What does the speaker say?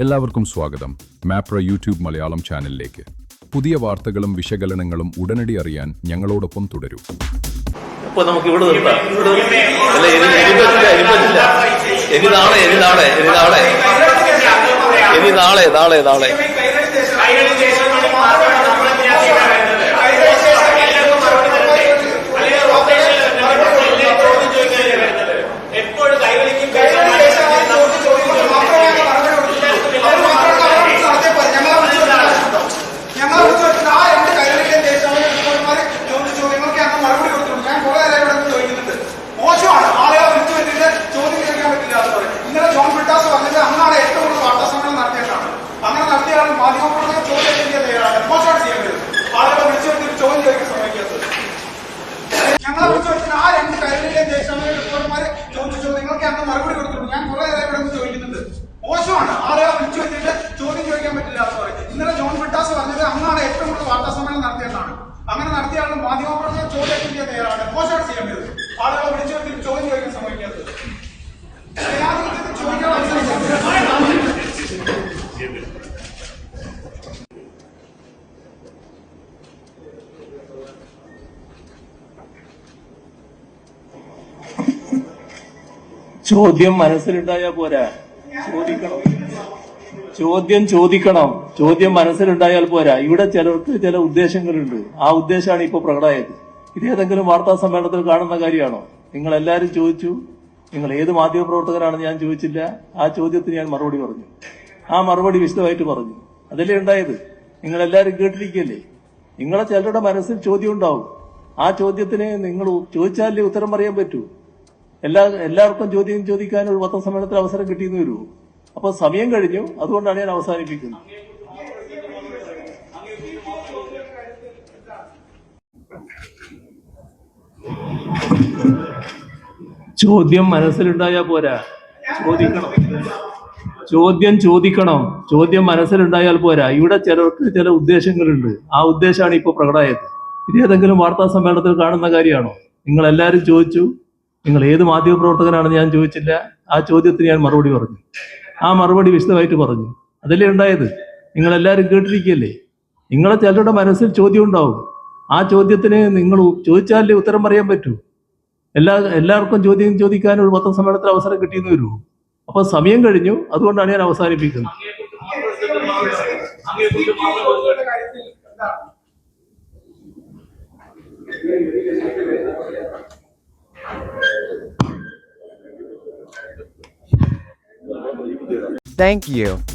എല്ലാവർക്കും സ്വാഗതം മാപ്ര യൂട്യൂബ് മലയാളം ചാനലിലേക്ക്. പുതിയ വാർത്തകളും വിശകലനങ്ങളും ഉടനടി അറിയാൻ ഞങ്ങളോടൊപ്പം തുടരൂ. ഇപ്പൊ നമുക്ക് ഇവിടെ നിർത്താം. ഇനി നാളെ മോശമാണ്. ആളുകളെ വിളിച്ചു വെച്ചിട്ട് ചോദ്യം ചോദിക്കാൻ പറ്റില്ല എന്ന് പറയും. ഇന്നലെ ജോൺ ബ്രിട്ടാസ് പറഞ്ഞത് അങ്ങാണ് ഏറ്റവും കൂടുതൽ വാർത്താ സമ്മേളനം നടത്തിയെന്നാണ്. അങ്ങനെ നടത്തിയ ആളും മാധ്യമപ്രവർത്തകർ ചോദ്യം ചെയ്യാൻ തയ്യാറാണ്. മോശമാണ് ചെയ്യേണ്ടത്. ആളുകളെ വിളിച്ചു വെച്ചിട്ട് ചോദ്യം ചോദിക്കാൻ സമ്മതിക്കാത്തത്. ചോദ്യം മനസ്സിലുണ്ടായാ പോരാ, ചോദിക്കണം. ചോദ്യം മനസ്സിലുണ്ടായാൽ പോരാ. ഇവിടെ ചിലർക്ക് ചില ഉദ്ദേശങ്ങളുണ്ട്. ആ ഉദ്ദേശമാണ് ഇപ്പൊ പ്രകടമായത്. ഇതേതെങ്കിലും വാർത്താ സമ്മേളനത്തിൽ കാണുന്ന കാര്യമാണോ? നിങ്ങൾ എല്ലാവരും ചോദിച്ചു. നിങ്ങൾ ഏത് മാധ്യമപ്രവർത്തകരാണെന്ന് ഞാൻ ചോദിച്ചില്ല. ആ ചോദ്യത്തിന് ഞാൻ മറുപടി പറഞ്ഞു. ആ മറുപടി വിശദമായിട്ട് പറഞ്ഞു. അതല്ലേ ഉണ്ടായത്. നിങ്ങളെല്ലാവരും കേട്ടിരിക്കല്ലേ. നിങ്ങളെ ചിലരുടെ മനസ്സിൽ ചോദ്യം ഉണ്ടാവും. ആ ചോദ്യത്തിന് നിങ്ങൾ ചോദിച്ചാലേ ഉത്തരം പറയാൻ പറ്റൂ. എല്ലാവർക്കും ചോദ്യം ചോദിക്കാൻ ഒരു പത്രസമ്മേളനത്തിൽ അവസരം കിട്ടിയെന്ന് വരൂ. അപ്പൊ സമയം കഴിഞ്ഞു. അതുകൊണ്ടാണ് ഞാൻ അവസാനിപ്പിക്കുന്നത്. ചോദ്യം മനസ്സിലുണ്ടായാ പോരാ, ചോദ്യം മനസ്സിലുണ്ടായാൽ പോരാ. ഇവിടെ ചിലർക്ക് ചില ഉദ്ദേശങ്ങളുണ്ട്. ആ ഉദ്ദേശമാണ് ഇപ്പൊ പ്രകടമായത്. ഇതേതെങ്കിലും വാർത്താ സമ്മേളനത്തിൽ കാണുന്ന കാര്യമാണോ? നിങ്ങൾ എല്ലാവരും ചോദിച്ചു. നിങ്ങൾ ഏത് മാധ്യമപ്രവർത്തകനാണെന്ന് ഞാൻ ചോദിച്ചില്ല. ആ ചോദ്യത്തിന് ഞാൻ മറുപടി പറഞ്ഞു. ആ മറുപടി വിശദമായിട്ട് പറഞ്ഞു. അതല്ലേ ഉണ്ടായത്. നിങ്ങളെല്ലാവരും കേട്ടിരിക്കല്ലേ. നിങ്ങളെ ചിലരുടെ മനസ്സിൽ ചോദ്യം ഉണ്ടാവും. ആ ചോദ്യത്തിന് നിങ്ങൾ ചോദിച്ചാലേ ഉത്തരം പറയാൻ പറ്റൂ. എല്ലാവർക്കും ചോദ്യം ചോദിക്കാൻ ഒരു പത്രസമ്മേളനത്തിൽ അവസരം കിട്ടിയെന്ന് വരൂ. അപ്പൊ സമയം കഴിഞ്ഞു. അതുകൊണ്ടാണ് ഞാൻ അവസാനിപ്പിക്കുന്നത്. Thank you.